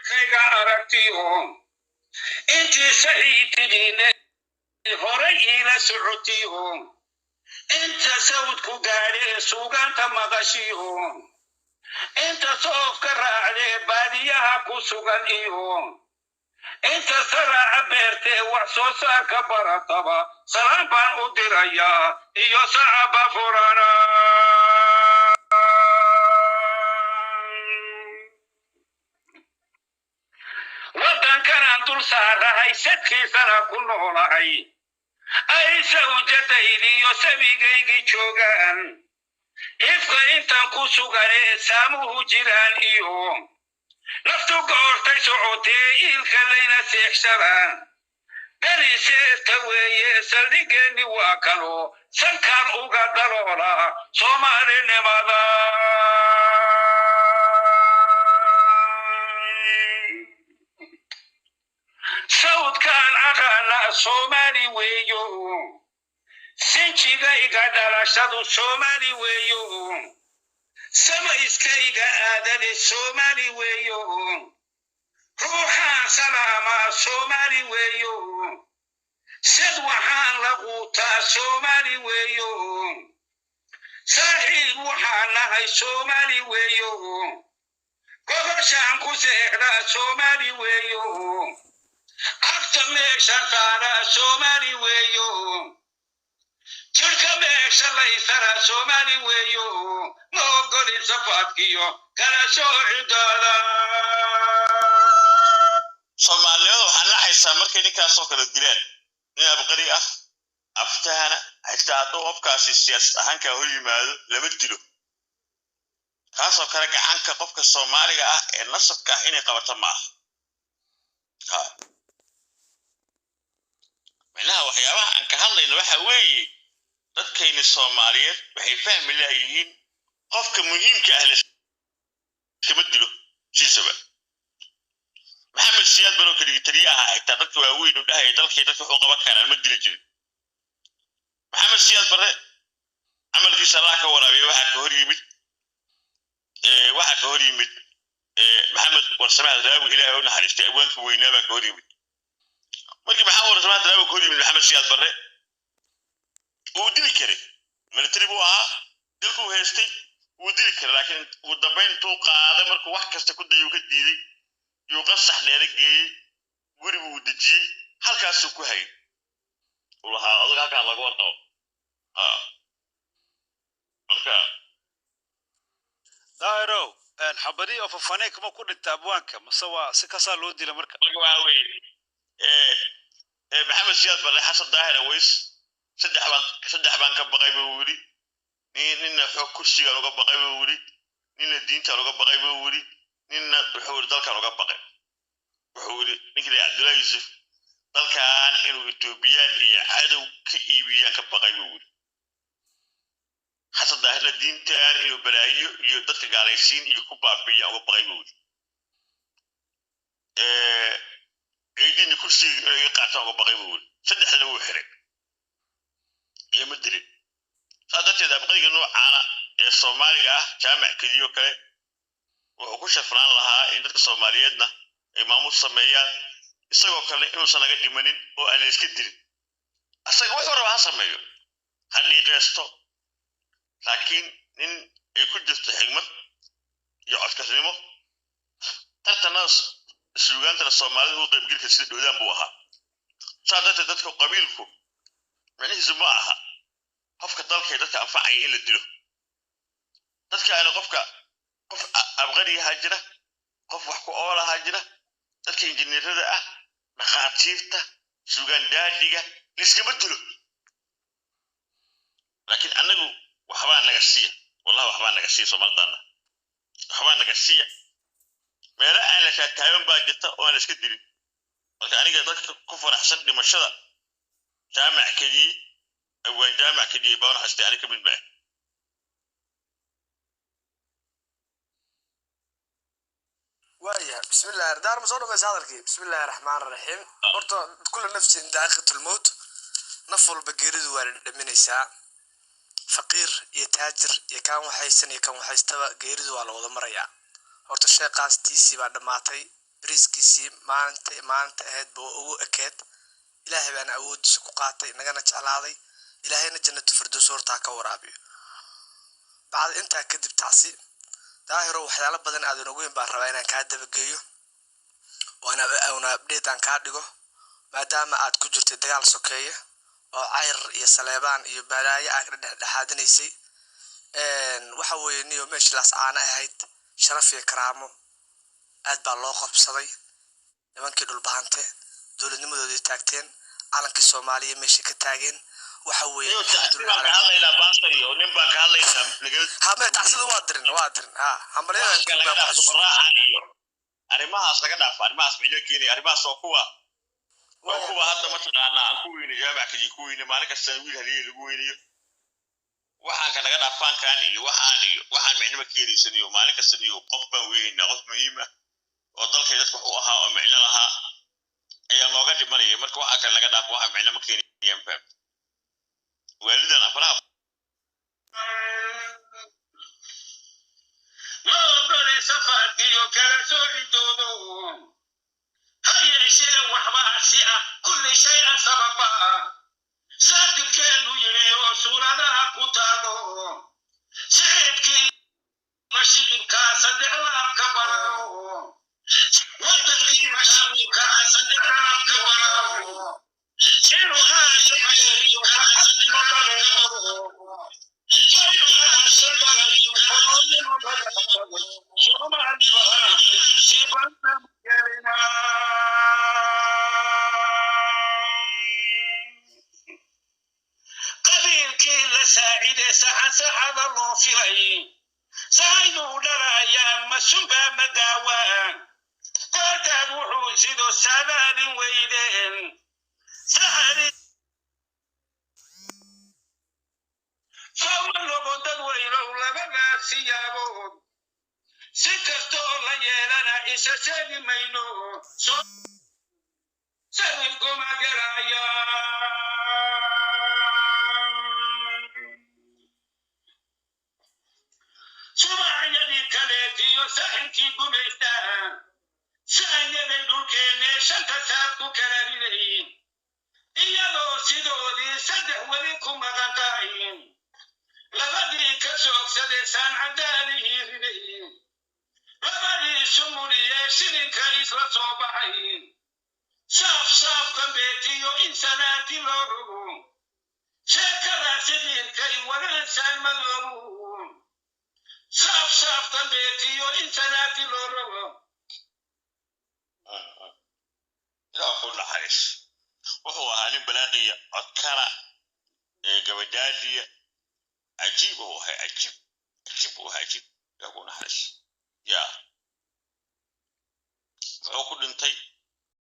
kayga aragtiyo intii saxiitidiina horay ila socotiyo inta sawdku gaadhee suugaanta maqashiyo inta soofka raacdee baadiyaha ku sugan iyo inta saraaca beertee wax soo saarka barataba salaam baan u dirayaa iyo sacaba furana waddankanaan dul saarahay sadkiisana ku noolahay ay sawjadaydiyo sabigaygii joogaan ifka intaan ku suganee saamuhu jiraan iyo naftu goortay socotee iilka layna seexshabaan daliseerta weeye saldhigeenni waa kano sankaan uga daloola soomaalinimada sawdkaan aqaana soomaali weeyo sinjigayga dhalashadu soomaali weeyo sama iskayga aadane soomaali weeyo ruuxaan salaamaa soomaali weeyo sad waxaan la quutaa soomaali weeyo saaxiib waxaan nahay soomaali weeyo goboshaan ku seexdaa soomaali weeyo agta meesha saara soomaali weeyo jirka meesha laysara soomaali weeyo ma ogolin safaadkiyo kala soocidaada soomaaliyadu waxaa naxaysaa markay ninkaasoo kala dilaan nin abqari ah aftahana xitaa hadduu qofkaasi siyaasad ahaankaa hor yimaado lama dilo kaasoo kale gacanka qofka soomaaliga ah ee nasabka ah inay qabato maaha macnaha waxyaabaha aan ka hadlayno waxa weeye dadkayni soomaaliyeed waxay fahmi lahayihiin qofka muhiimka ah lama dilo siisaba maxamed siyaad baroo kaligii taliye ahaa xitaa dadka waaweyn u dhahaya dalkay dadka wuxuu qaban karaan ma dili jirin maxamed siyaad barre camalkiisa allah ka waraabiya waxaa ka hor yimid maxamed warsamaad raawi ilaahay u naxariistay abwaanka weynaa baa ka hor yimid markii maxamed warsamaad raawi ka hor yimid maxamed siyaad barre wuu dili karay military buu ahaa dalkuu haystay wuu dili karay laakiin ugu dambayn intuu qaaday markuu wax kasta ku dayuu ka diiday yuu qasax dheere geeyey guri buu dejiyey halkaasuu ku hayay uu lahaa adag halkaa laga warqabo marka daahirow xabadii oo fafanay kama ku dhinta abwaanka mase waa si kasaa loo dila marka waxaa weeye maxamed siyaad barre xasan daahir aways saddex baan ka baqay buu yidhi ninna xoog kursigaan uga baqay buu yidhi ninna diintaan uga baqay buu yidhi ninna wuxuu yidhi dalkaan uga baqay wuxuu yidhi ninkii cabdullaahi yuusuf dalkan inuu etoobiyaan iyo cadow ka iibiyaan ka baqay buu yidhi xasan daahirna diintan inuu balaayo iyo dadka gaalaysiin iyo ku baabiyaan uga baqay buu yidhi ciidinna kursiga inay iga qaataan uga baqay buu yidhi saddexdana wuu xiray ma dilin saa darteed abqadiga noocaana ee soomaaliga ah jaamac keliyo kale wuxuu ku sharfnaan lahaa in dadka soomaaliyeedna ay maamuus sameeyaan isagoo kale inuusan naga dhimanin oo aan la iska dilin asaga wuxuu rabaa ha sameeyo ha dhiiqeysto laakiin nin ay ku jirto xigmad iyo codkarnimo tartanada suugaantana soomaalida u qaybgelka sida dhoodaan buu ahaa saa darteed dadka qabiilku macnihiisu ma aha qofka dalkay dadka anfacaya in la dilo dadkaana qof abqari ahaa jira qof wax ku ool ahaa jira dadka injineerada ah dhakhaatiirta suugaan daadhiga liskama dilo laakiin annagu waxbaa naga siiya wallahi waxbaa naga siiya soomaalidana waxbaa naga siiya meelo aan la taataaban baa jirta oo aan la iska dilin marka aniga dadka ku faraxsan dhimashada jaamac keliye abwaan jaamac keliye baa naxastay aniga kamid baa وايه بسم الله دار مصور بس هذا بسم الله الرحمن الرحيم برضو كل نفس ذائقة الموت نفل بجريد وارد من يساع فقير يتاجر يكان وحيسن يكان وحيستوى جريد وعلى وضع مريا horta sheeqaas tiisi baa dhamaatay bariiskiisii maalinta ahayd buu ugu ekeed ilaahay baana awoodiisa ku qaatay nagana jeclaaday ilaahayna jannatu firdaws hortaa ka waraabiyo bacda intaa kadib taasi daahiro waxyaalo badan aadan ogeyn baan rabaa inaan kaa dabageeyo waana update aan kaa dhigo maadaama aad ku jirtay dagaal sokeeye oo cayr iyo saleebaan iyo balaayo aad dhexdhexaadinaysay waxa weeye niyo meeshaas aana ahayd sharaf iyo karaamo aad baa loo qabsaday nimankii dhulbahante dowladnimadoodii taagteen calankii Soomaaliya meesha ka taageen waxa weeye alxamdulillah ka hadlayna baastar iyo nin baan ka hadlayna hame taasida waa dirin hambalyadan ka baraacan iyo arrimahaas laga dhaaf arrimahaas meel keenay arrimahaas oo kuwa hadda ma taqaana aan ku weynay jaamacadii ku weynay maalin kasta wiil haliyay lagu weynayo waxaan ka laga dhaafaan kan iyo waxaan micno keenaysan iyo maalin kasta iyo qof baan weynay qof muhiim ah oo dalka dadku u ahaa oo micno lahaa ayaa looga dhimanayay marka waxa kale laga dhaaf waxa micno keenayaan faham walidan afraad لو سفاتي وكلا سوري دودو هيا شيء وحبا سيئة كل شيء سببا ساتر كانوا يريو سورنا كتالو سيدكي مشيين كاسا دعوا كبرو ودكي مشيين كاسا دعوا كبرو سيرو هاشا يريو كاسا دعوا قبيلكي لساعد سحد الله فيلي سايدو لنا يا مسوبة مداوان قاتل وحوزد السلام ويدين سهل فمن لبدن ويلو لبنا سيابون سكستو ليلنا إسا سيدي مينو سيدكم أجرايا سمع يدي كاليتي وسحنكي قميستان سعن يدي دوكيني شنك سابكو كلابيني إيادو سيدودي سدح وليكم مغانتاين لبدي كسوك سدسان عدالي هيرين لبدي سمولي سنين كايس رصوبعين صاف كمبيتي وإنساناتي لورو شاكرا سنين كاي ونسان ملورو صاف كمبيتي وإنساناتي لورو لا كل حارس وهو هاني بلاقي عكرة جودالية عجيب هو عجيب يكون حارس